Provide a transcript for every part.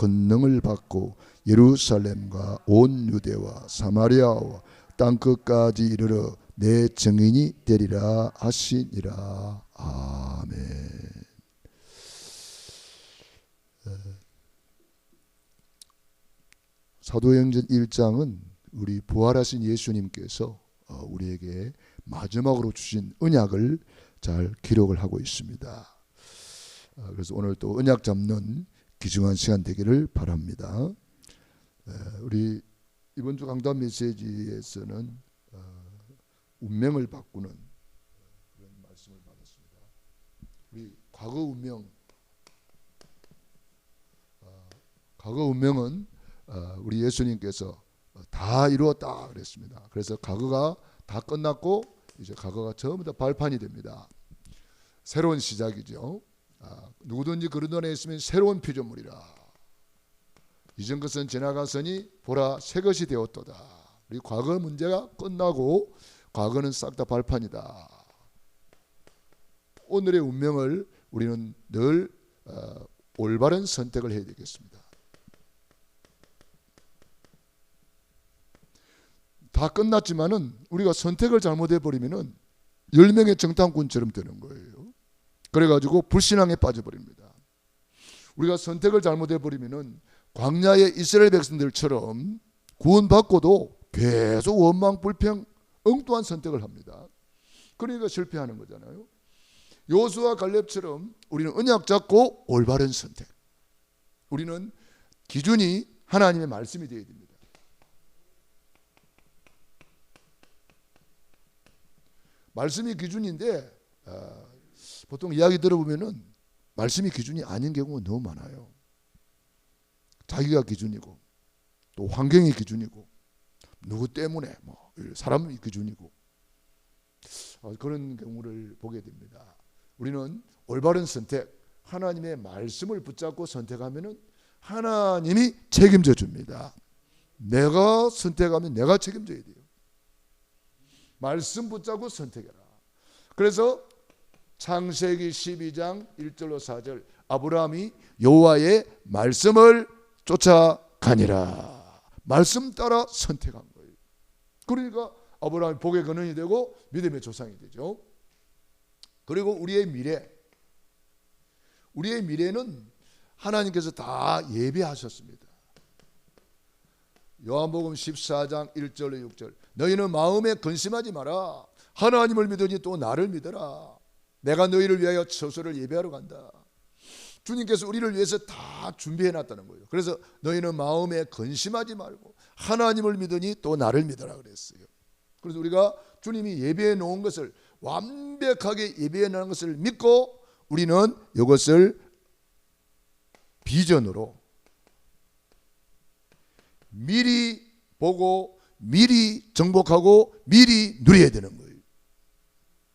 권능을 받고 예루살렘과 온 유대와 사마리아와 땅끝까지 이르러 내 증인이 되리라 하시니라. 아멘. 사도행전 1장은 우리 부활하신 예수님께서 우리에게 마지막으로 주신 언약을 잘 기록을 하고 있습니다. 그래서 오늘 또 언약 잡는 귀중한 시간 되기를 바랍니다. 우리 이번 주 강단 메시지에서는 운명을 바꾸는 그런 말씀을 받았습니다. 우리 과거 운명은 우리 예수님께서 다 이루었다 그랬습니다. 그래서 과거가 다 끝났고 이제 과거가 전부 다 발판이 됩니다. 새로운 시작이죠. 누구든지 그런 안에 있으면 새로운 피조물이라. 이전 것은 지나갔으니 보라 새 것이 되었도다. 우리 과거 문제가 끝나고 과거는 싹 다 발판이다. 오늘의 운명을 우리는 늘 올바른 선택을 해야 되겠습니다. 다 끝났지만은 우리가 선택을 잘못해버리면은 10명의 정탐꾼처럼 되는 거예요. 그래가지고 불신앙에 빠져버립니다. 우리가 선택을 잘못해버리면은 광야의 이스라엘 백성들처럼 구원받고도 계속 원망, 불평, 엉뚱한 선택을 합니다. 그러니까 실패하는 거잖아요. 여호수아 갈렙처럼 우리는 언약 잡고 올바른 선택. 우리는 기준이 하나님의 말씀이 되어야 됩니다. 말씀이 기준인데 보통 이야기 들어보면은 말씀이 기준이 아닌 경우가 너무 많아요. 자기가 기준이고 또 환경이 기준이고 누구 때문에 사람이 기준이고 그런 경우를 보게 됩니다. 우리는 올바른 선택, 하나님의 말씀을 붙잡고 선택하면은 하나님이 책임져 줍니다. 내가 선택하면 내가 책임져야 돼요. 말씀 붙잡고 선택해라. 그래서 창세기 12장 1절로 4절 아브라함이 여호와의 말씀을 쫓아가니라. 말씀 따라 선택한 거예요. 그러니까 아브라함이 복의 근원이 되고 믿음의 조상이 되죠. 그리고 우리의 미래는 하나님께서 다 예비하셨습니다. 요한복음 14장 1절로 6절 너희는 마음에 근심하지 마라. 하나님을 믿으니 또 나를 믿어라. 내가 너희를 위하여 처소를 예비하러 간다. 주님께서 우리를 위해서 다 준비해 놨다는 거예요. 그래서 너희는 마음에 근심하지 말고 하나님을 믿으니 또 나를 믿어라 그랬어요. 그래서 우리가 주님이 예비해 놓은 것을 완벽하게 예비해 놓은 것을 믿고 우리는 이것을 비전으로 미리 보고 미리 정복하고 미리 누려야 되는 거예요.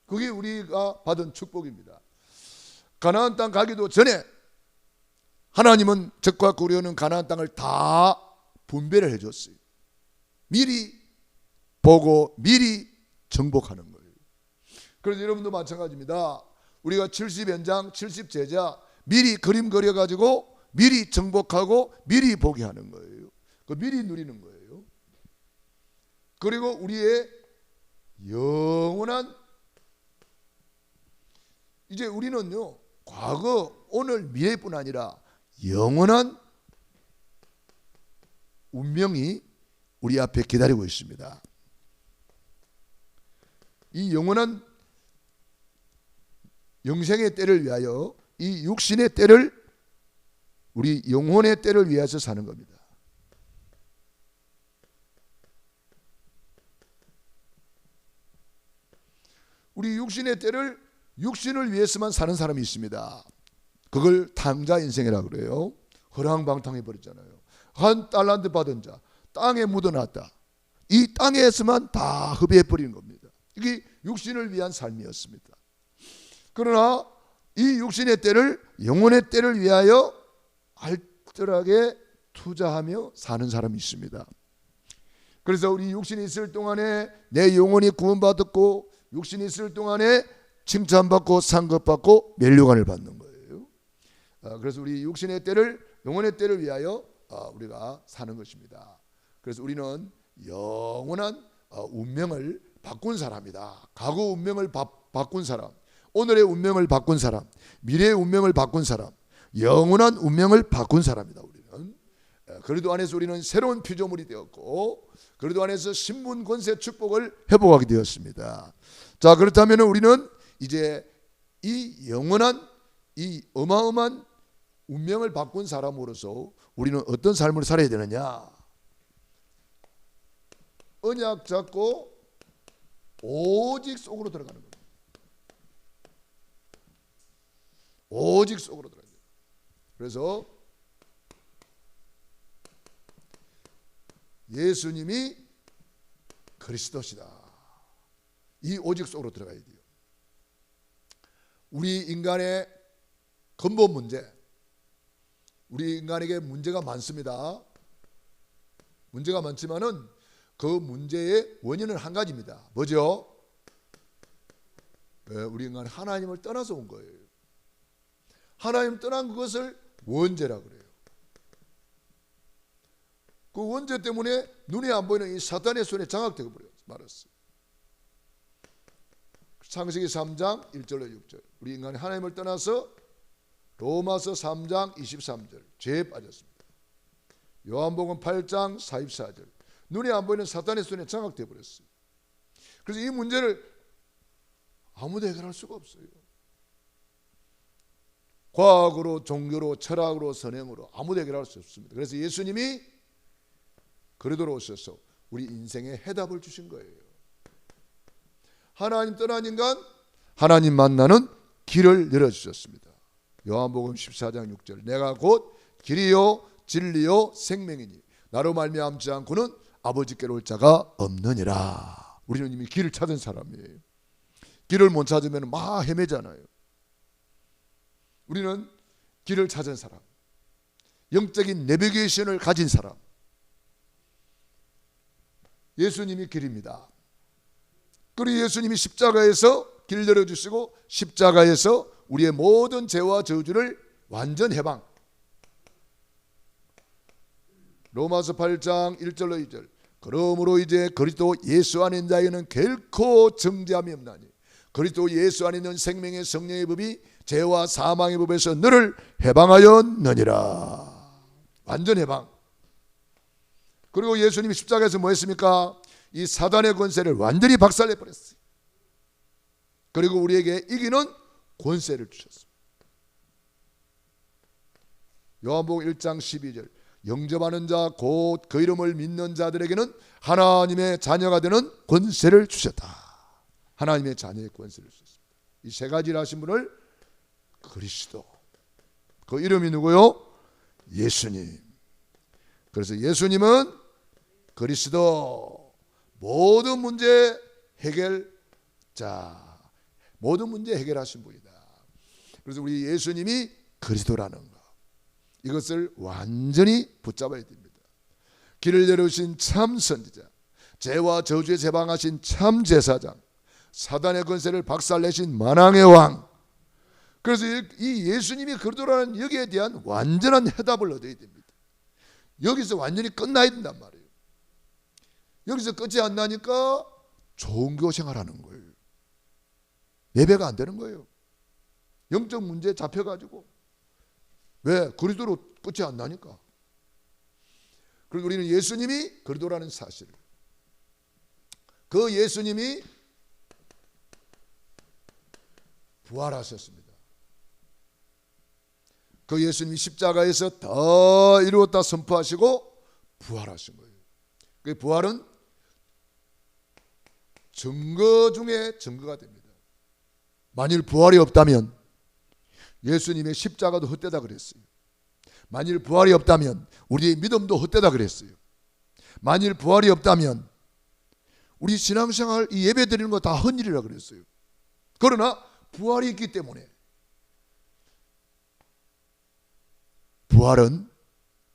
그게 우리가 받은 축복입니다. 가나안 땅 가기도 전에 하나님은 적과 꾸려오는 가나안 땅을 다 분배를 해줬어요. 미리 보고 미리 정복하는 거예요. 그래서 여러분도 마찬가지입니다. 우리가 70연장 70제자 미리 그림 그려가지고 미리 정복하고 미리 보게 하는 거예요. 그 미리 누리는 거예요. 그리고 우리의 영원한 이제 우리는요 과거 오늘 미래뿐 아니라 영원한 운명이 우리 앞에 기다리고 있습니다. 이 영원한 영생의 때를 위하여 이 육신의 때를 우리 영혼의 때를 위해서 사는 겁니다. 우리 육신의 때를 육신을 위해서만 사는 사람이 있습니다. 그걸 탕자 인생이라고 그래요. 허랑방탕해 버렸잖아요. 한 달란트 받은 자 땅에 묻어놨다. 이 땅에서만 다 흡입해 버리는 겁니다. 이게 육신을 위한 삶이었습니다. 그러나 이 육신의 때를 영혼의 때를 위하여 알뜰하게 투자하며 사는 사람이 있습니다. 그래서 우리 육신이 있을 동안에 내 영혼이 구원받았고 육신이 있을 동안에 칭찬받고 상급받고 면류관을 받는 거예요. 그래서 우리 육신의 때를 영원의 때를 위하여 우리가 사는 것입니다. 그래서 우리는 영원한 운명을 바꾼 사람이다. 과거 운명을 바꾼 사람, 오늘의 운명을 바꾼 사람, 미래의 운명을 바꾼 사람, 영원한 운명을 바꾼 사람이다. 우리는 그리스도 안에서 우리는 새로운 피조물이 되었고, 그리스도 안에서 신분 권세 축복을 회복하게 되었습니다. 자, 그렇다면 우리는 이제 이 영원한 이 어마어마한 운명을 바꾼 사람으로서 우리는 어떤 삶을 살아야 되느냐? 언약 잡고 오직 속으로 들어가는 겁니다. 오직 속으로 들어가야 돼요. 그래서 예수님이 그리스도시다. 이 오직 속으로 들어가야 돼요. 우리 인간의 근본 문제, 우리 인간에게 문제가 많습니다. 문제가 많지만은 그 문제의 원인은 한 가지입니다. 뭐죠? 우리 인간은 하나님을 떠나서 온 거예요. 하나님 떠난 그것을 원죄라 그래요. 그 원죄 때문에 눈에 안 보이는 이 사탄의 손에 장악되어 말았어요. 창세기 3장 1절로 6절. 우리 인간이 하나님을 떠나서 로마서 3장 23절 죄에 빠졌습니다. 요한복음 8장 44절. 눈에 안 보이는 사탄의 손에 장악되어 버렸어요. 그래서 이 문제를 아무도 해결할 수가 없어요. 과학으로, 종교로, 철학으로, 선행으로 아무도 해결할 수 없습니다. 그래서 예수님이 그리스도로 오셔서 우리 인생에 해답을 주신 거예요. 하나님 떠난 인간, 하나님 만나는 길을 열어주셨습니다. 요한복음 14장 6절. 내가 곧 길이요 진리요 생명이니 나로 말미암지 않고는 아버지께로 올 자가 없느니라. 우리는 이미 길을 찾은 사람이에요. 길을 못 찾으면 막 헤매잖아요. 우리는 길을 찾은 사람, 영적인 내비게이션을 가진 사람. 예수님이 길입니다. 그리고 예수님이 십자가에서 길 열어주시고 십자가에서 우리의 모든 죄와 저주를 완전 해방. 로마서 8장 1절로 2절. 그러므로 이제 그리스도 예수 안에 있는 자에게는 결코 정죄함이 없나니 그리스도 예수 안에 있는 생명의 성령의 법이 죄와 사망의 법에서 너를 해방하였느니라. 완전 해방. 그리고 예수님이 십자가에서 뭐 했습니까? 이 사단의 권세를 완전히 박살내 버렸어요. 그리고 우리에게 이기는 권세를 주셨습니다. 요한복음 1장 12절. 영접하는 자 곧 그 이름을 믿는 자들에게는 하나님의 자녀가 되는 권세를 주셨다. 하나님의 자녀의 권세를 주셨습니다. 이 세 가지를 하신 분을 그리스도. 그 이름이 누구요? 예수님. 그래서 예수님은 그리스도. 모든 문제 해결자, 모든 문제 해결하신 분이다. 그래서 우리 예수님이 그리스도라는 것, 이것을 완전히 붙잡아야 됩니다. 길을 열으신 참 선지자, 죄와 저주에 제방하신 참 제사장, 사단의 권세를 박살내신 만왕의 왕. 그래서 이 예수님이 그리스도라는 여기에 대한 완전한 해답을 얻어야 됩니다. 여기서 완전히 끝나야 된단 말이에요. 여기서 끝이 안 나니까 종교 생활하는 거예요. 예배가 안 되는 거예요. 영적 문제에 잡혀가지고. 왜? 그리스도로 끝이 안 나니까. 그리고 우리는 예수님이 그리스도라는 사실, 그 예수님이 부활하셨습니다. 그 예수님이 십자가에서 다 이루었다 선포하시고 부활하신 거예요. 그 부활은 증거 중에 증거가 됩니다. 만일 부활이 없다면 예수님의 십자가도 헛되다 그랬어요. 만일 부활이 없다면 우리의 믿음도 헛되다 그랬어요. 만일 부활이 없다면 우리 신앙생활, 이 예배 드리는 거 다 헛일이라 그랬어요. 그러나 부활이 있기 때문에, 부활은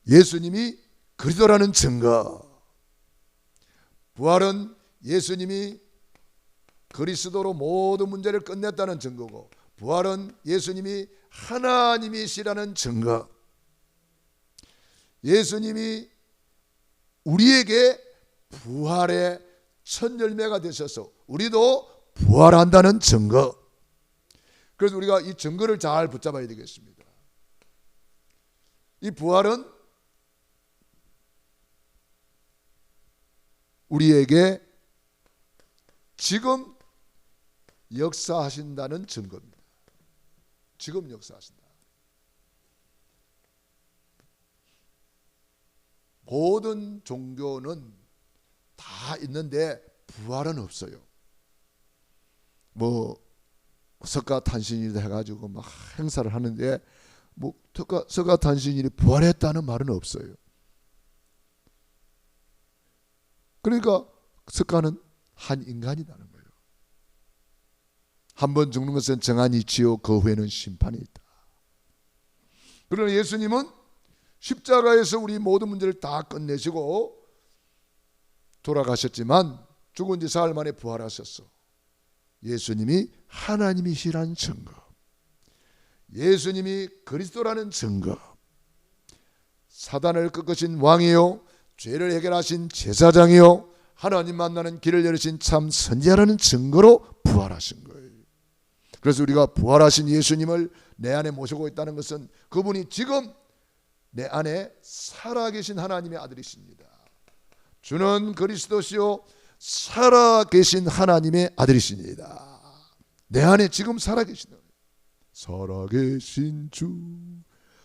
예수님이 그리스도라는 증거, 부활은 예수님이 그리스도로 모든 문제를 끝냈다는 증거고, 부활은 예수님이 하나님이시라는 증거. 예수님이 우리에게 부활의 첫 열매가 되셔서 우리도 부활한다는 증거. 그래서 우리가 이 증거를 잘 붙잡아야 되겠습니다. 이 부활은 우리에게 지금 역사하신다는 증거입니다. 지금 역사하신다. 모든 종교는 다 있는데 부활은 없어요. 뭐 석가탄신일 해가지고 막 행사를 하는데 뭐 석가탄신일이 부활했다는 말은 없어요. 그러니까 석가는 한 인간이라는 거예요. 한 번 죽는 것은 정한 이치요 그 후에는 심판이 있다. 그러나 예수님은 십자가에서 우리 모든 문제를 다 끝내시고 돌아가셨지만 죽은 지 사흘 만에 부활하셨어. 예수님이 하나님이시라는 증거, 예수님이 그리스도라는 증거, 사단을 꺾으신 왕이요 죄를 해결하신 제사장이요 하나님 만나는 길을 열으신 참 선지자라는 증거로 부활하신 거예요. 그래서 우리가 부활하신 예수님을 내 안에 모시고 있다는 것은 그분이 지금 내 안에 살아계신 하나님의 아들이십니다. 주는 그리스도시요 살아계신 하나님의 아들이십니다. 내 안에 지금 살아계신 살아계신 주,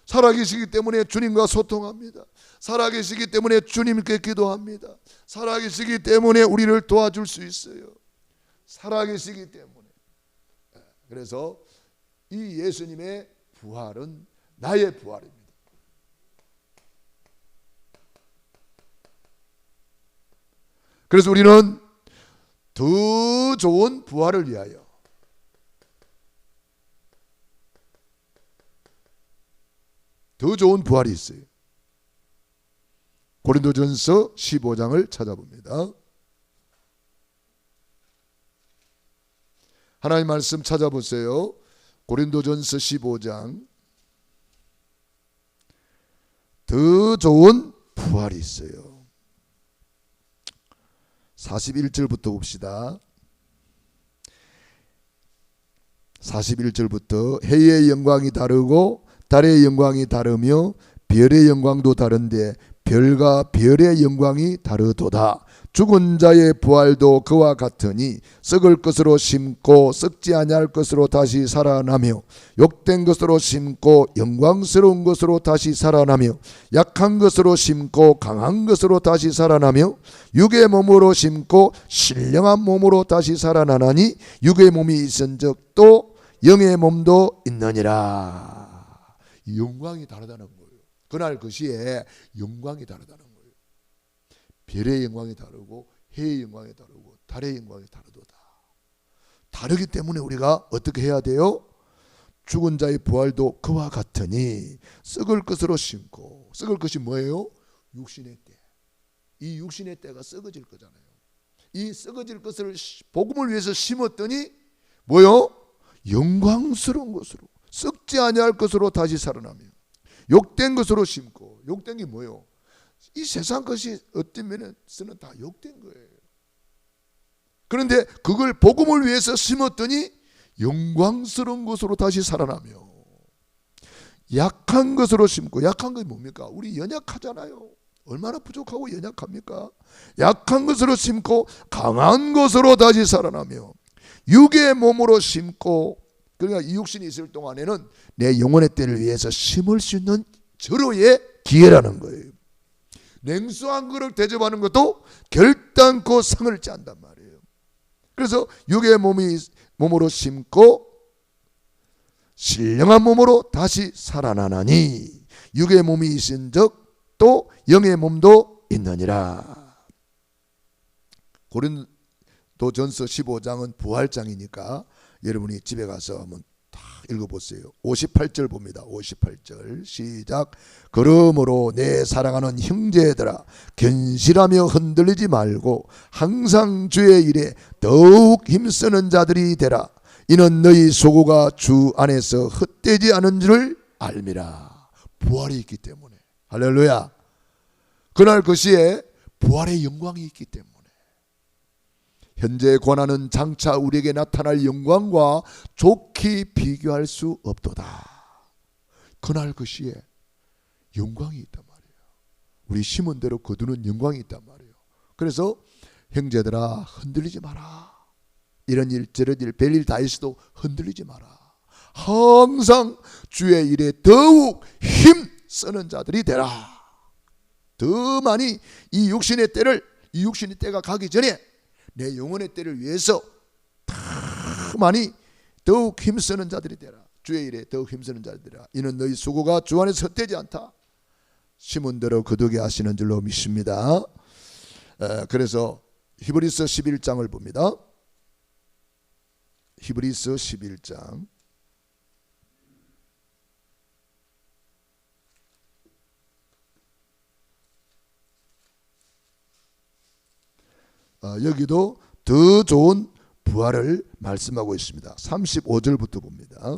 살아계시기 때문에 주님과 소통합니다. 살아계시기 때문에 주님께 기도합니다. 살아계시기 때문에 우리를 도와줄 수 있어요. 살아계시기 때문에. 그래서 이 예수님의 부활은 나의 부활입니다. 그래서 우리는 더 좋은 부활을 위하여 더 좋은 부활이 있어요. 고린도전서 15장을 찾아봅니다. 하나님 말씀 찾아보세요. 고린도전서 15장. 더 좋은 부활이 있어요. 41절부터 봅시다. 41절부터 해의 영광이 다르고 달의 영광이 다르며 별의 영광도 다른데 별과 별의 영광이 다르도다. 죽은 자의 부활도 그와 같으니 썩을 것으로 심고 썩지 아니할 것으로 다시 살아나며 욕된 것으로 심고 영광스러운 것으로 다시 살아나며 약한 것으로 심고 강한 것으로 다시 살아나며 육의 몸으로 심고 신령한 몸으로 다시 살아나나니 육의 몸이 있은즉 또 영의 몸도 있느니라. 영광이 다르다는 거예요. 그날 그 시에 영광이 다르다는 거예요. 별의 영광이 다르고 해의 영광이 다르고 달의 영광이 다르도다. 다르기 때문에 우리가 어떻게 해야 돼요? 죽은 자의 부활도 그와 같으니 썩을 것으로 심고, 썩을 것이 뭐예요? 육신의 때. 이 육신의 때가 썩어질 거잖아요. 이 썩어질 것을 복음을 위해서 심었더니 뭐요? 영광스러운 것으로, 썩지 아니할 것으로 다시 살아나며 욕된 것으로 심고. 욕된 게 뭐예요? 이 세상 것이 어떤 면에서는 다 욕된 거예요. 그런데 그걸 복음을 위해서 심었더니 영광스러운 것으로 다시 살아나며 약한 것으로 심고. 약한 것이 뭡니까? 우리 연약하잖아요. 얼마나 부족하고 연약합니까? 약한 것으로 심고 강한 것으로 다시 살아나며 육의 몸으로 심고. 그러니까 이 육신이 있을 동안에는 내 영혼의 때를 위해서 심을 수 있는 절호의 기회라는 거예요. 냉수 한 그릇 대접하는 것도 결단코 상을 짠단 말이에요. 그래서 육의 몸으로 심고 신령한 몸으로 다시 살아나나니 육의 몸이 있은즉 또 영의 몸도 있느니라. 고린도전서 15장은 부활장이니까 여러분이 집에 가서 한번 다 읽어보세요. 58절 봅니다. 58절 시작. 그러므로 내 사랑하는 형제들아 견실하며 흔들리지 말고 항상 주의 일에 더욱 힘쓰는 자들이 되라. 이는 너희 소고가 주 안에서 헛되지 않은 줄을 알미라. 부활이 있기 때문에. 할렐루야. 그날 그 시에 부활의 영광이 있기 때문에 현재의 고난은 장차 우리에게 나타날 영광과 좋게 비교할 수 없도다. 그날 그 시에 영광이 있단 말이에요. 우리 심은 대로 거두는 영광이 있단 말이에요. 그래서 형제들아 흔들리지 마라. 이런 일 저런 일 별일 다 있어도 흔들리지 마라. 항상 주의 일에 더욱 힘 쓰는 자들이 되라. 더 많이 이 육신의 때가 가기 전에 내 영혼의 때를 위해서 더 많이 더욱 힘쓰는 자들이 되라. 주의 일에 더욱 힘쓰는 자들이 되라. 이는 너희 수고가 주 안에서 헛되지 않다. 심은 대로 거두게 하시는 줄로 믿습니다. 그래서 히브리서 11장을 봅니다. 히브리서 11장 여기도 더 좋은 부활을 말씀하고 있습니다. 35절부터 봅니다.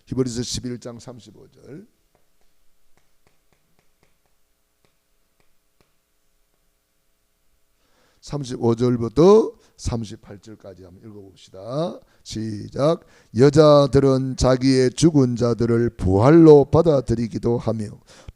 히브리서 11장 35절. 35절부터 38절까지 한번 읽어봅시다. 시작. 여자들은 자기의 죽은 자들을 부활로 받아들이기도 하며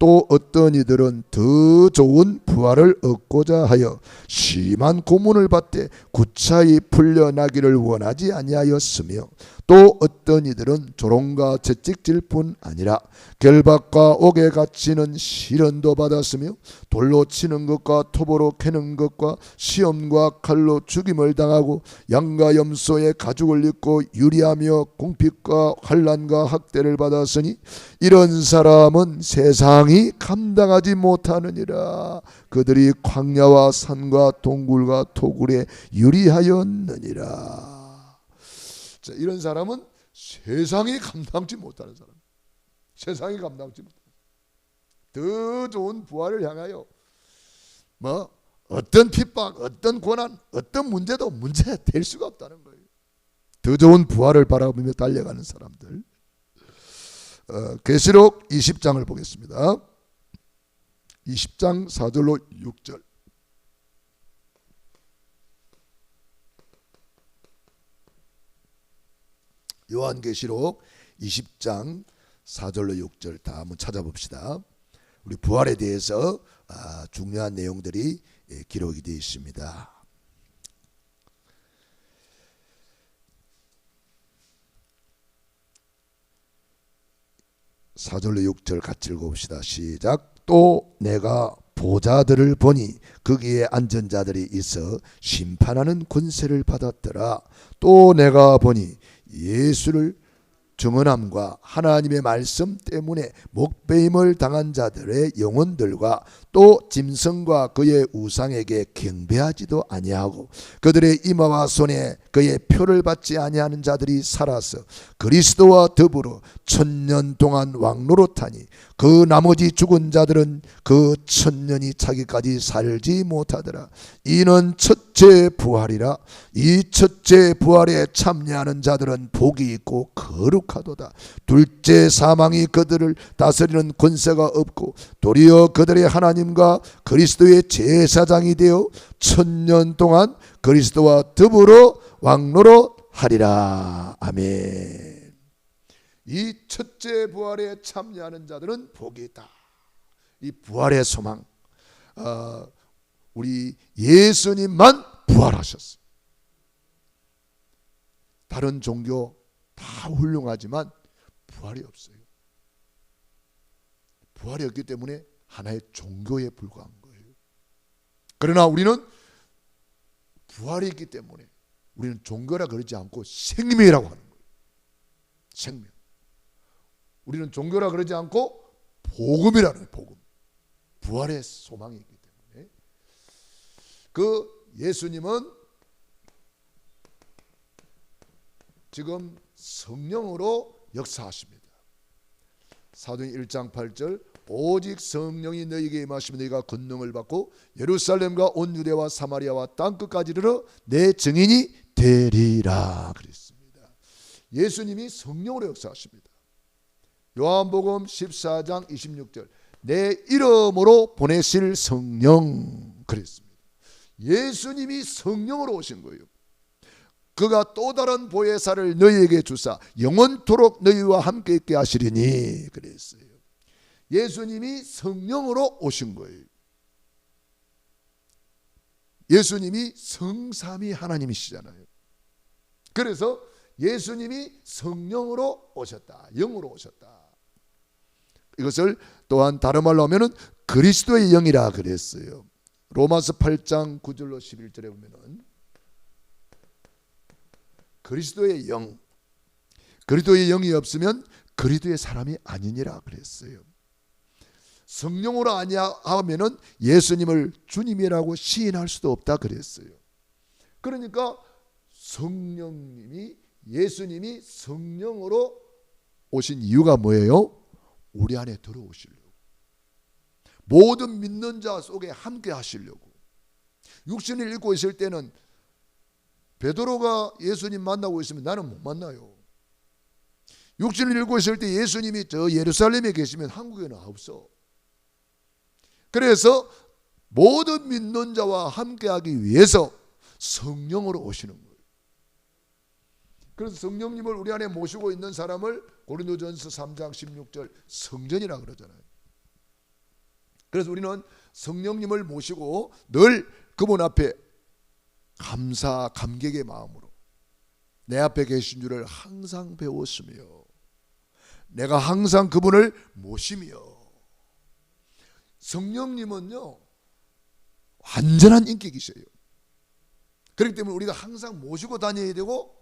또 어떤 이들은 더 좋은 부활을 얻고자 하여 심한 고문을 받되 구차히 풀려나기를 원하지 아니하였으며 또 어떤 이들은 조롱과 채찍질 뿐 아니라 결박과 옥에 갇히는 시련도 받았으며 돌로 치는 것과 톱으로 캐는 것과 시험과 칼로 죽임을 당하고 양과 염소의 가죽을 입고 유리하며 공핍과 환난과 학대를 받았으니 이런 사람은 세상이 감당하지 못하느니라. 그들이 광야와 산과 동굴과 토굴에 유리하였느니라. 자, 이런 사람은 세상이 감당치 못하는 사람. 세상이 감당치 못하는 더 좋은 부활을 향하여 어떤 핍박, 어떤 고난, 어떤 문제도 문제 될 수가 없다는 거예요. 더 좋은 부활을 바라보며 달려가는 사람들. 계시록 20장을 보겠습니다. 20장 4절로 6절. 요한계시록 20장 4절로 6절 다 한번 찾아봅시다. 우리 부활에 대해서 중요한 내용들이 기록이 되어 있습니다. (4절로 6절) 같이 읽어봅시다. 시작. 또 내가 보좌들을 보니 거기에 앉은 자들이 있어 심판하는 권세를 받았더라. 또 내가 보니 예수를 증언함과 하나님의 말씀 때문에 목배임을 당한 자들의 영혼들과 또 짐승과 그의 우상에게 경배하지도 아니하고 그들의 이마와 손에 그의 표를 받지 아니하는 자들이 살아서 그리스도와 더불어 1000년 동안 왕노릇하니 그 나머지 죽은 자들은 그 1000년이 차기까지 살지 못하더라. 이는 첫째 부활이라. 이 첫째 부활에 참여하는 자들은 복이 있고 거룩하도다. 둘째 사망이 그들을 다스리는 권세가 없고 도리어 그들의 하나님과 그리스도의 제사장이 되어 1000년 동안 그리스도와 더불어 왕노릇하리라. 아멘. 이 첫째 부활에 참여하는 자들은 복이 있다. 이 부활의 소망. 우리 예수님만 부활하셨어요. 다른 종교 다 훌륭하지만 부활이 없어요. 부활이 없기 때문에 하나의 종교에 불과한 거예요. 그러나 우리는 부활이 있기 때문에 우리는 종교라 그러지 않고 생명이라고 하는 거예요. 생명. 우리는 종교라 그러지 않고 복음이라는 거예요. 복음. 부활의 소망이 있기 때문에 그 예수님은 지금 성령으로 역사하십니다. 사도행 1장 8절 오직 성령이 너희에게 임하시면 너희가 권능을 받고 예루살렘과 온 유대와 사마리아와 땅끝까지 이르러 내 증인이 되리라 그랬습니다. 예수님이 성령으로 역사하십니다. 요한복음 14장 26절 내 이름으로 보내실 성령 그랬습니다. 예수님이 성령으로 오신 거예요. 그가 또 다른 보혜사를 너희에게 주사 영원토록 너희와 함께 있게 하시리니 그랬어요. 예수님이 성령으로 오신 거예요. 예수님이 성삼위 하나님이시잖아요. 그래서 예수님이 성령으로 오셨다. 영으로 오셨다. 이것을 또한 다른 말로 하면은 그리스도의 영이라 그랬어요. 로마서 8장 9절로 11절에 보면은 그리스도의 영, 그리스도의 영이 없으면 그리스도의 사람이 아니니라 그랬어요. 성령으로 아니하면은 예수님을 주님이라고 시인할 수도 없다 그랬어요. 그러니까 성령님이, 예수님이 성령으로 오신 이유가 뭐예요? 우리 안에 들어오시려고, 모든 믿는 자 속에 함께 하시려고. 육신을 입고 있을 때는 베드로가 예수님 만나고 있으면 나는 못 만나요. 육신을 입고 있을 때 예수님이 저 예루살렘에 계시면 한국에는 없어. 그래서 모든 믿는 자와 함께하기 위해서 성령으로 오시는 거예요. 그래서 성령님을 우리 안에 모시고 있는 사람을 고린도전서 3장 16절 성전이라 그러잖아요. 그래서 우리는 성령님을 모시고 늘 그분 앞에 감사 감격의 마음으로 내 앞에 계신 줄을 항상 배웠으며 내가 항상 그분을 모시며. 성령님은요 완전한 인격이세요. 그렇기 때문에 우리가 항상 모시고 다녀야 되고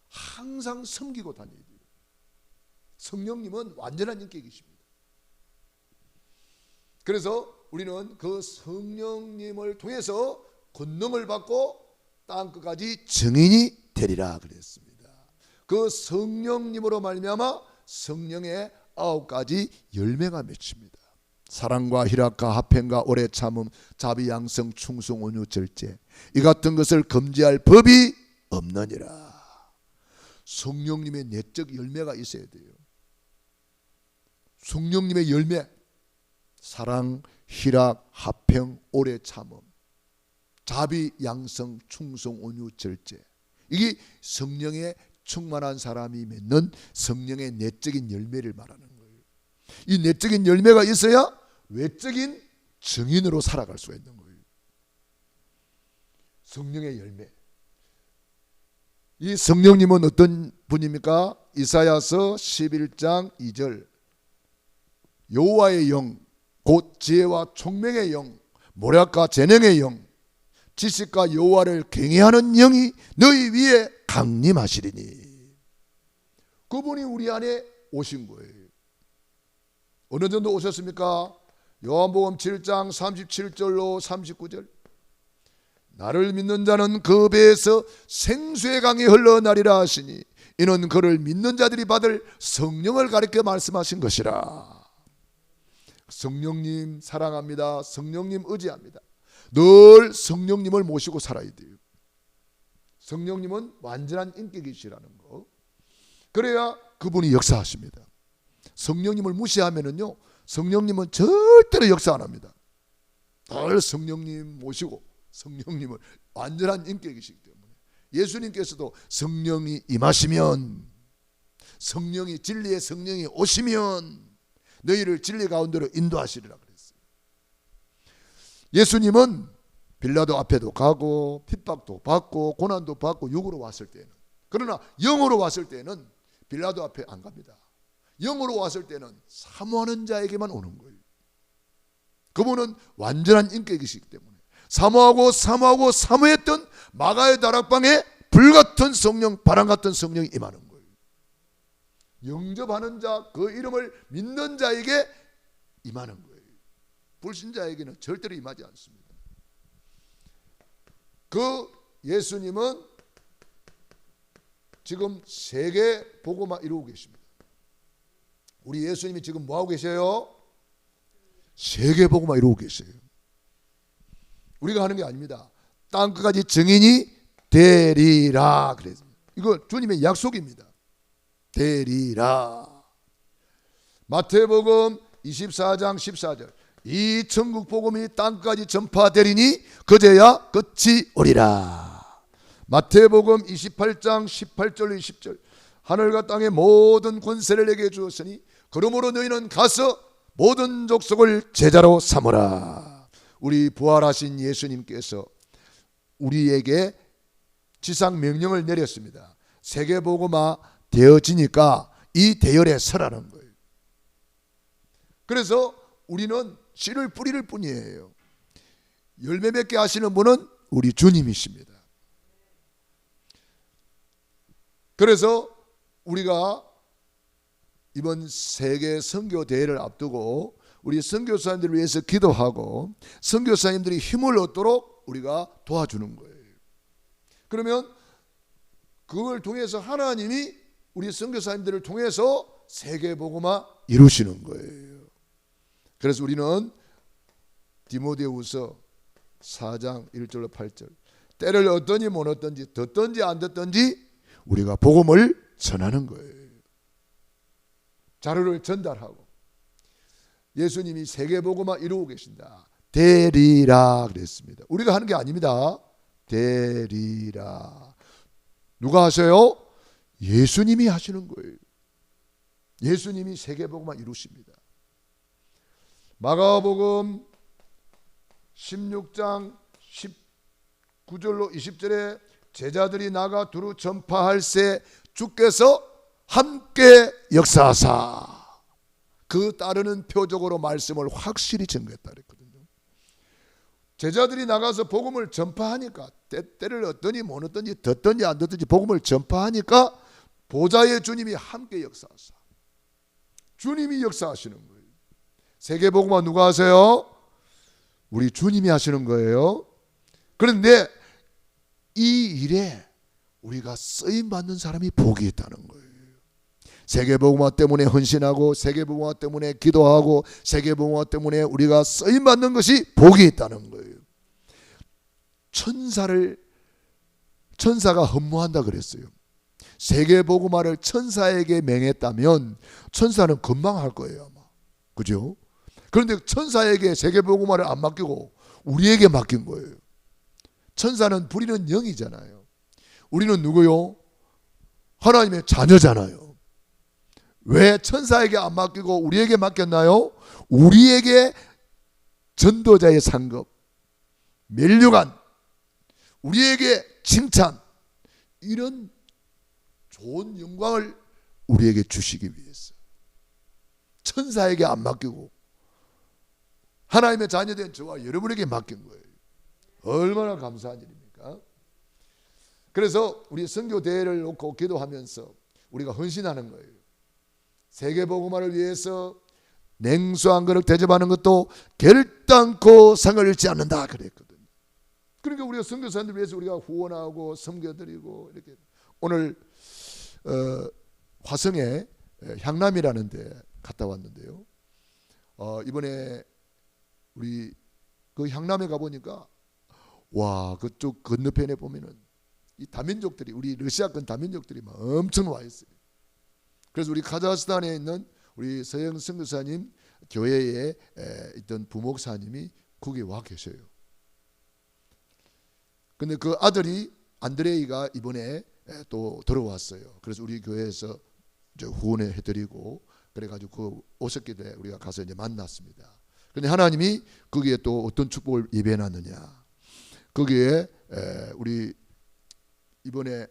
항상 섬기고 다녀야 돼요. 성령님은 완전한 인격이십니다. 그래서 우리는 그 성령님을 통해서 권능을 받고 땅끝까지 증인이 되리라 그랬습니다. 그 성령님으로 말미암아 성령의 9가지 열매가 맺힙니다. 사랑과 희락과 화평과 오래 참음, 자비, 양성, 충성, 온유, 절제, 이 같은 것을 금지할 법이 없느니라. 성령님의 내적 열매가 있어야 돼요. 성령님의 열매, 사랑, 희락, 화평, 오래 참음, 자비, 양성, 충성, 온유, 절제. 이게 성령에 충만한 사람이 맺는 성령의 내적인 열매를 말하는 거예요. 이 내적인 열매가 있어야 외적인 증인으로 살아갈 수가 있는 거예요. 성령의 열매. 이 성령님은 어떤 분입니까? 이사야서 11장 2절 여호와의 영, 곧 지혜와 총명의 영, 모략과 재능의 영, 지식과 여호와를 경외하는 영이 너희 위에 강림하시리니. 그분이 우리 안에 오신 거예요. 어느 정도 오셨습니까? 요한복음 7장 37절로 39절 나를 믿는 자는 그 배에서 생수의 강이 흘러나리라 하시니 이는 그를 믿는 자들이 받을 성령을 가리켜 말씀하신 것이라. 성령님 사랑합니다. 성령님 의지합니다. 늘 성령님을 모시고 살아야 돼요. 성령님은 완전한 인격이시라는 거. 그래야 그분이 역사하십니다. 성령님을 무시하면은요, 성령님은 절대로 역사 안 합니다. 늘 성령님 모시고 성령님을 완전한 인격이시기 때문에 예수님께서도 성령이 임하시면, 성령이 진리의 성령이 오시면 너희를 진리 가운데로 인도하시리라 그랬어요. 예수님은 빌라도 앞에도 가고 핍박도 받고 고난도 받고 육으로 왔을 때는, 그러나 영으로 왔을 때는 빌라도 앞에 안 갑니다. 영으로 왔을 때는 사모하는 자에게만 오는 거예요. 그분은 완전한 인격이시기 때문에 사모하고 사모했던 마가의 다락방에 불같은 성령, 바람 같은 성령이 임하는 거예요. 영접하는 자, 그 이름을 믿는 자에게 임하는 거예요. 불신자에게는 절대로 임하지 않습니다. 그 예수님은 지금 세계 복음화 이루고 계십니다. 우리 예수님이 지금 뭐하고 계세요? 세계 복음화 이루고 계세요. 우리가 하는 게 아닙니다. 땅끝까지 증인이 되리라 그래서 이거 주님의 약속입니다. 되리라. 마태복음 24장 14절 이 천국 복음이 땅까지 전파되리니 그제야 끝이 오리라. 마태복음 28장 18절 20절 하늘과 땅의 모든 권세를 내게 주었으니 그러므로 너희는 가서 모든 족속을 제자로 삼으라. 우리 부활하신 예수님께서 우리에게 지상 명령을 내렸습니다. 세계복음화 되어지니까 이 대열에 서라는 거예요. 그래서 우리는 씨를 뿌릴 뿐이에요. 열매 맺게 하시는 분은 우리 주님이십니다. 그래서 우리가 이번 세계 선교 대회를 앞두고 우리 선교사님들을 위해서 기도하고 선교사님들이 힘을 얻도록 우리가 도와주는 거예요. 그러면 그걸 통해서 하나님이 우리 선교사님들을 통해서 세계복음화 이루시는 거예요. 그래서 우리는 디모데후서 4장 1절로 8절 때를 얻든지 못 얻든지 듣든지 안 듣든지 우리가 복음을 전하는 거예요. 자료를 전달하고 예수님이 세계복음화 이루고 계신다. 되리라 그랬습니다. 우리가 하는 게 아닙니다. 되리라. 누가 하세요? 예수님이 하시는 거예요. 예수님이 세계복음화 이루십니다. 마가복음 16장 19절로 20절에 제자들이 나가 두루 전파할새 주께서 함께 역사하사 그 따르는 표적으로 말씀을 확실히 증거했다 그랬거든요. 제자들이 나가서 복음을 전파하니까 때를 얻더니 못 얻든지 듣든지 안 듣든지 복음을 전파하니까 보좌의 주님이 함께 역사하사 주님이 역사하시는 거예요. 세계복음화 누가 하세요? 우리 주님이 하시는 거예요. 그런데 이 일에 우리가 쓰임받는 사람이 복이 있다는 거예요. 세계복음화 때문에 헌신하고 세계복음화 때문에 기도하고 세계복음화 때문에 우리가 쓰임받는 것이 복이 있다는 거예요. 천사가 헌무한다 그랬어요. 세계복음화를 천사에게 맹했다면 천사는 금방 할 거예요 아마. 그죠? 그런데 천사에게 세계복음화를 안 맡기고 우리에게 맡긴 거예요. 천사는 부리는 영이잖아요. 우리는 누구요? 하나님의 자녀잖아요. 왜 천사에게 안 맡기고 우리에게 맡겼나요? 우리에게 전도자의 상급, 면류관, 우리에게 칭찬, 이런 좋은 영광을 우리에게 주시기 위해서 천사에게 안 맡기고 하나님의 자녀된 저와 여러분에게 맡긴 거예요. 얼마나 감사한 일입니까? 그래서 우리 선교 대회를 놓고 기도하면서 우리가 헌신하는 거예요. 세계복음화를 위해서 냉수 한 그릇 대접하는 것도 결단코 상을 잃지 않는다 그랬거든요. 그러니까 우리가 선교사님들 위해서 우리가 후원하고 섬겨드리고 이렇게 오늘 화성에 향남이라는 데 갔다 왔는데요. 이번에 우리 그 향남에 가보니까 와 그쪽 건너편에 보면은 이 다민족들이 우리 러시아권 다민족들이 막 엄청 와 있어요. 그래서 우리 카자흐스탄에 있는 우리 서영 선교사님 교회에 있던 부목사님이 거기 와 계셔요. 근데 그 아들이 안드레이가 이번에 또 들어왔어요. 그래서 우리 교회에서 이제 후원해 해드리고 그래가지고 그 오셨길래 우리가 가서 이제 만났습니다. 근데 하나님이 거기에 또 어떤 축복을 예배해놨느냐? 거기에 우리 이번에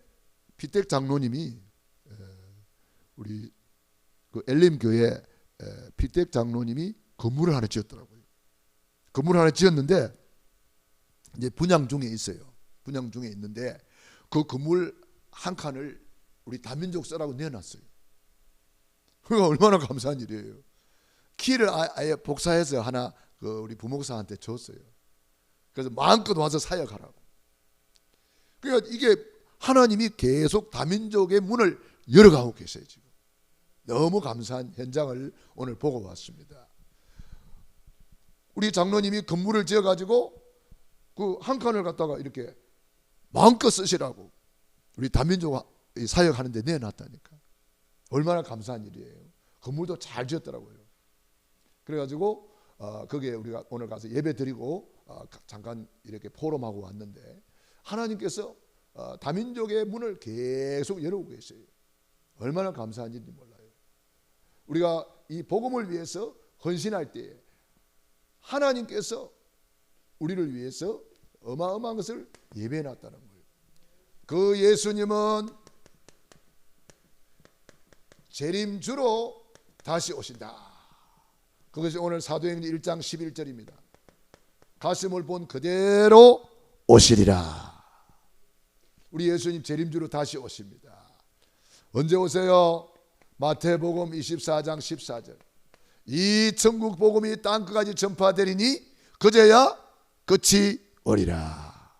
피택 장로님이 우리 그 엘림 교회 피택 장로님이 건물을 하나 지었더라고요. 건물을 하나 지었는데 이제 분양 중에 있어요. 분양 중에 있는데 그 건물 한 칸을 우리 다민족 쓰라고 내놨어요. 그러니까 얼마나 감사한 일이에요. 키를 아예 복사해서 하나 그 우리 부목사한테 줬어요. 그래서 마음껏 와서 사역하라고. 그러니까 이게 하나님이 계속 다민족의 문을 열어가고 계세요. 지금 너무 감사한 현장을 오늘 보고 왔습니다. 우리 장로님이 건물을 지어가지고 그 한 칸을 갖다가 이렇게 마음껏 쓰시라고 우리 다민족 사역하는 데 내놨다니까. 얼마나 감사한 일이에요. 건물도 잘 지었더라고요. 그래가지고 거기에 우리가 오늘 가서 예배 드리고 잠깐 이렇게 포럼하고 왔는데 하나님께서 다민족의 문을 계속 열어오고 계세요. 얼마나 감사한지 몰라요. 우리가 이 복음을 위해서 헌신할 때에 하나님께서 우리를 위해서 어마어마한 것을 예배해 놨다는 거예요. 그 예수님은 재림주로 다시 오신다. 그것이 오늘 사도행전 1장 11절입니다. 가슴을 본 그대로 오시리라. 우리 예수님 재림주로 다시 오십니다. 언제 오세요? 마태복음 24장 14절. 이 천국 복음이 땅끝까지 전파되리니 그제야 끝이 오리라.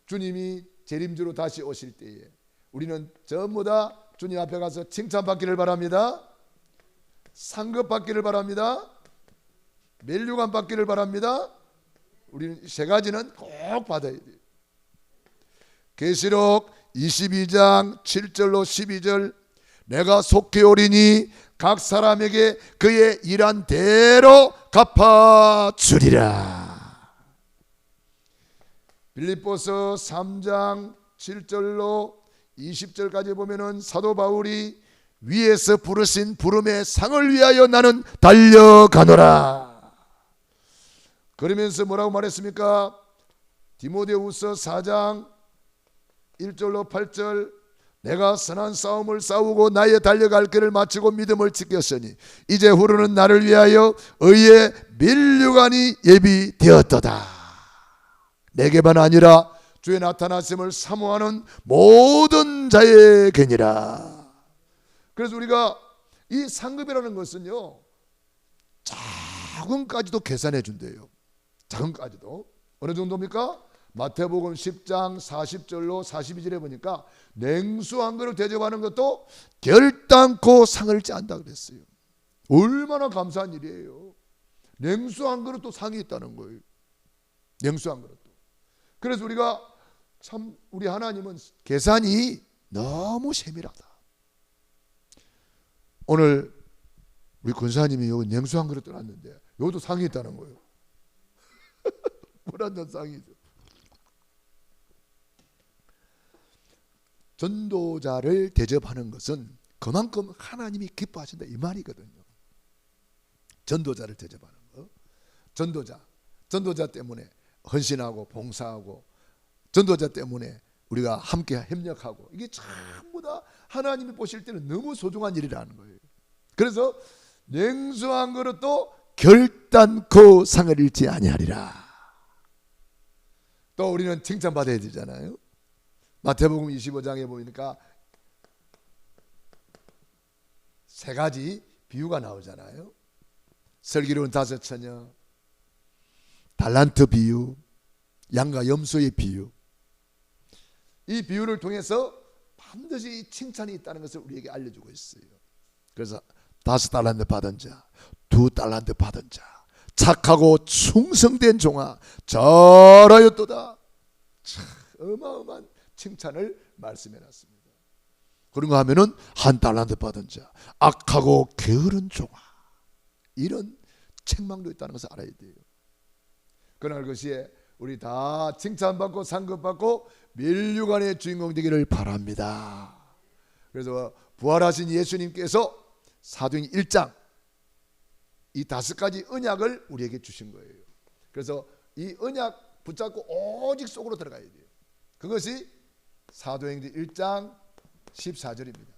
주님이 재림주로 다시 오실 때에 우리는 전부 다 주님 앞에 가서 칭찬받기를 바랍니다. 상급 받기를 바랍니다. 멸류관 받기를 바랍니다. 우리는 세 가지는 꼭 받아야 돼요. 계시록 22장 7절로 12절. 내가 속히 오리니 각 사람에게 그의 일한 대로 갚아주리라. 빌립보서 3장 7절로 20절까지 보면은 사도 바울이 위에서 부르신 부름의 상을 위하여 나는 달려가노라. 그러면서 뭐라고 말했습니까? 디모데후서 4장 1절로 8절. 내가 선한 싸움을 싸우고 나의 달려갈 길을 마치고 믿음을 지켰으니 이제 후로는 나를 위하여 의의 면류관이 예비되었도다. 내게만 아니라 주의 나타나심을 사모하는 모든 자에게니라. 그래서 우리가 이 상급이라는 것은요, 작은까지도 계산해 준대요. 작은까지도. 어느 정도입니까? 마태복음 10장 40절로 42절에 보니까 냉수 한 그릇 대접하는 것도 결단코 상을 짠다 그랬어요. 얼마나 감사한 일이에요. 냉수 한 그릇도 상이 있다는 거예요. 냉수 한 그릇도. 그래서 우리가 참 우리 하나님은 계산이 너무 세밀하다. 오늘 우리 권사님이 여기 냉수 한 그릇 떠났는데 여기도 상이 있다는 거예요. 물 한 잔 상이죠. 전도자를 대접하는 것은 그만큼 하나님이 기뻐하신다 이 말이거든요. 전도자를 대접하는 거. 전도자 때문에 헌신하고 봉사하고 전도자 때문에 우리가 함께 협력하고 이게 전부 다 하나님이 보실 때는 너무 소중한 일이라는 거예요. 그래서 냉수 한 그릇도 결단코 상을 잃지 아니하리라. 또 우리는 칭찬받아야 되잖아요. 마태복음 25장에 보니까 세 가지 비유가 나오잖아요. 슬기로운 다섯 처녀, 달란트 비유, 양과 염소의 비유. 이 비유를 통해서 반드시 칭찬이 있다는 것을 우리에게 알려주고 있어요. 그래서 5달란트 받은 자, 2달란트 받은 자, 착하고 충성된 종아 잘하였도다. 참 어마어마한 칭찬을 말씀해 놨습니다. 그런가 하면은 1달란트 받은 자, 악하고 게으른 종아, 이런 책망도 있다는 것을 알아야 돼요. 그날 것이에 우리 다 칭찬받고 상급받고 면류관의 주인공 되기를 바랍니다. 그래서 부활하신 예수님께서 사도행 1장 이 5가지 언약을 우리에게 주신 거예요. 그래서 이 언약 붙잡고 오직 속으로 들어가야 돼요. 그것이 사도행전 1장 14절입니다.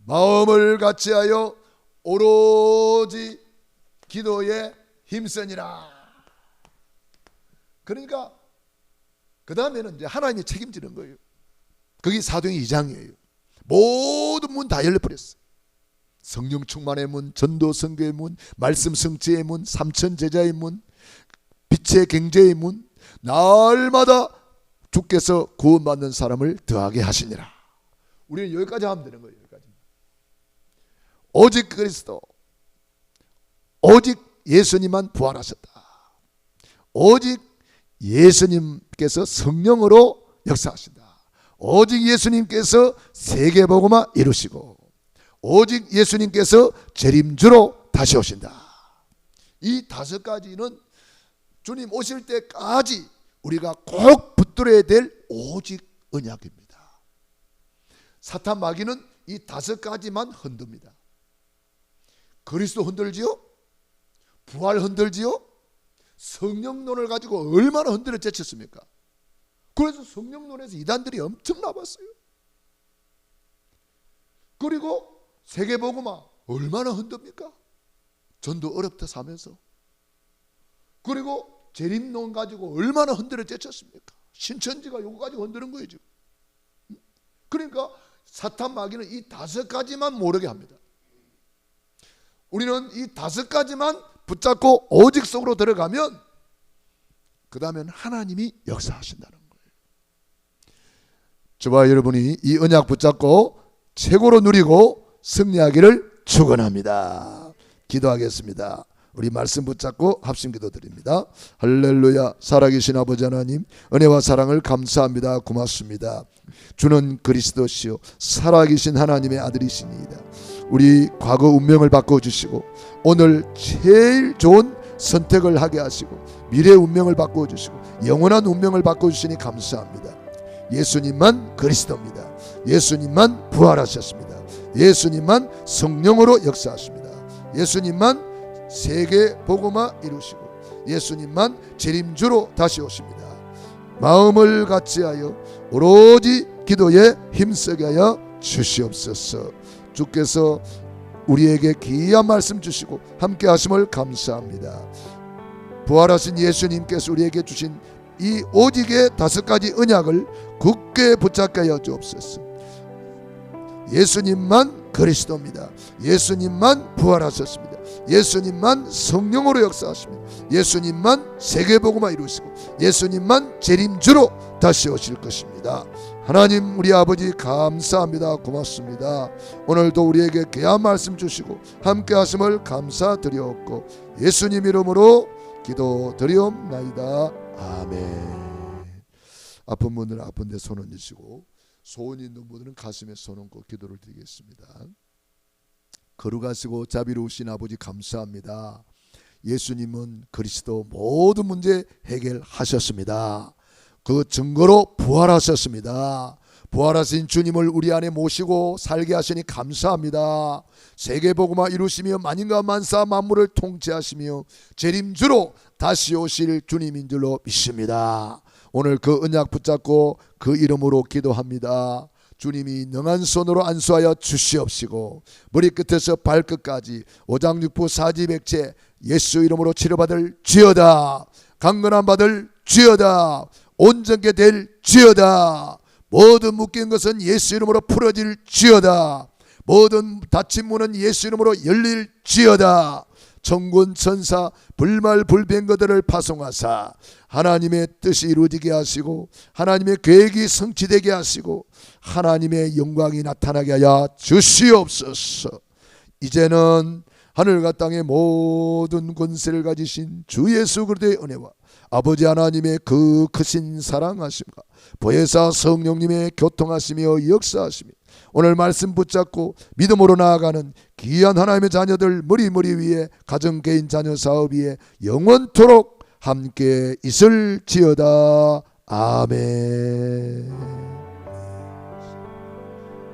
마음을 같이하여 오로지 기도에 힘쓰니라. 그러니까 그 다음에는 이제 하나님이 책임지는 거예요. 그게 사도행전 2장이에요. 모든 문 다 열려버렸어요. 성령 충만의 문, 전도 선교의 문, 말씀 성취의 문, 삼천 제자의 문, 빛의 경제의 문, 날마다 주께서 구원받는 사람을 더하게 하시니라. 우리는 여기까지 하면 되는 거예요. 여기까지. 오직 그리스도, 오직 예수님만 부활하셨다. 오직 예수님께서 성령으로 역사하신다. 오직 예수님께서 세계복음화 이루시고 오직 예수님께서 재림주로 다시 오신다. 이 5가지는 주님 오실 때까지 우리가 꼭 붙들어야 될 오직 언약입니다. 사탄 마귀는 이 5가지만 흔듭니다. 그리스도 흔들지요? 부활 흔들지요? 성령론을 가지고 얼마나 흔들어 제쳤습니까? 그래서 성령론에서 이단들이 엄청 나왔어요. 그리고 세계복음화 얼마나 흔듭니까? 전도 어렵다 사면서. 그리고 재림론 가지고 얼마나 흔들어 제쳤습니까? 신천지가 요거 가지고 흔드는 거예요 지금. 그러니까 사탄 마귀는 이 5가지만 모르게 합니다. 우리는 이 5가지만 붙잡고 오직 속으로 들어가면 그 다음엔 하나님이 역사하신다는 거예요. 저와 여러분이 이 언약 붙잡고 최고로 누리고 승리하기를 축원합니다. 기도하겠습니다. 우리 말씀 붙잡고 합심기도 드립니다. 할렐루야. 살아계신 아버지 하나님, 은혜와 사랑을 감사합니다. 고맙습니다. 주는 그리스도시요 살아계신 하나님의 아들이시니이다. 우리 과거 운명을 바꿔주시고 오늘 제일 좋은 선택을 하게 하시고 미래 운명을 바꿔주시고 영원한 운명을 바꿔주시니 감사합니다. 예수님만 그리스도입니다. 예수님만 부활하셨습니다. 예수님만 성령으로 역사하십니다. 예수님만 세계 복음화 이루시고 예수님만 재림주로 다시 오십니다. 마음을 같이하여 오로지 기도에 힘쓰게 하여 주시옵소서. 주께서 우리에게 귀한 말씀 주시고 함께 하심을 감사합니다. 부활하신 예수님께서 우리에게 주신 이 오직의 5가지 언약을 굳게 붙잡게 하여 주옵소서. 예수님만 그리스도입니다. 예수님만 부활하셨습니다. 예수님만 성령으로 역사하십니다. 예수님만 세계복음화 이루시고 예수님만 재림주로 다시 오실 것입니다. 하나님 우리 아버지 감사합니다. 고맙습니다. 오늘도 우리에게 귀한 말씀 주시고 함께 하심을 감사드리옵고 예수님 이름으로 기도드리옵나이다. 아멘. 아픈 분들은 아픈 데 손 얹으시고 소원 있는 분들은 가슴에 손 얹고 기도를 드리겠습니다. 거룩하시고 자비로우신 아버지 감사합니다. 예수님은 그리스도 모든 문제 해결하셨습니다. 그 증거로 부활하셨습니다. 부활하신 주님을 우리 안에 모시고 살게 하시니 감사합니다. 세계복음화 이루시며 만인과 만사 만물을 통치하시며 재림주로 다시 오실 주님인 줄로 믿습니다. 오늘 그 언약 붙잡고 그 이름으로 기도합니다. 주님이 능한 손으로 안수하여 주시옵시고 머리끝에서 발끝까지 오장육부 사지백체 예수 이름으로 치료받을 지어다. 강건함 받을 지어다. 온전케 될 지어다. 모든 묶인 것은 예수 이름으로 풀어질 지어다. 모든 닫힌 문은 예수 이름으로 열릴 지어다. 천군 천사 불말불변 것들을 파송하사 하나님의 뜻이 이루어지게 하시고 하나님의 계획이 성취되게 하시고 하나님의 영광이 나타나게 하여 주시옵소서. 이제는 하늘과 땅의 모든 권세를 가지신 주 예수 그리스도의 은혜와 아버지 하나님의 그 크신 사랑하심과 보혜사 성령님의 교통하시며 역사하시며 오늘 말씀 붙잡고 믿음으로 나아가는 귀한 하나님의 자녀들 머리 위에 가정 개인 자녀 사업 위에 영원토록 함께 있을지어다. 아멘.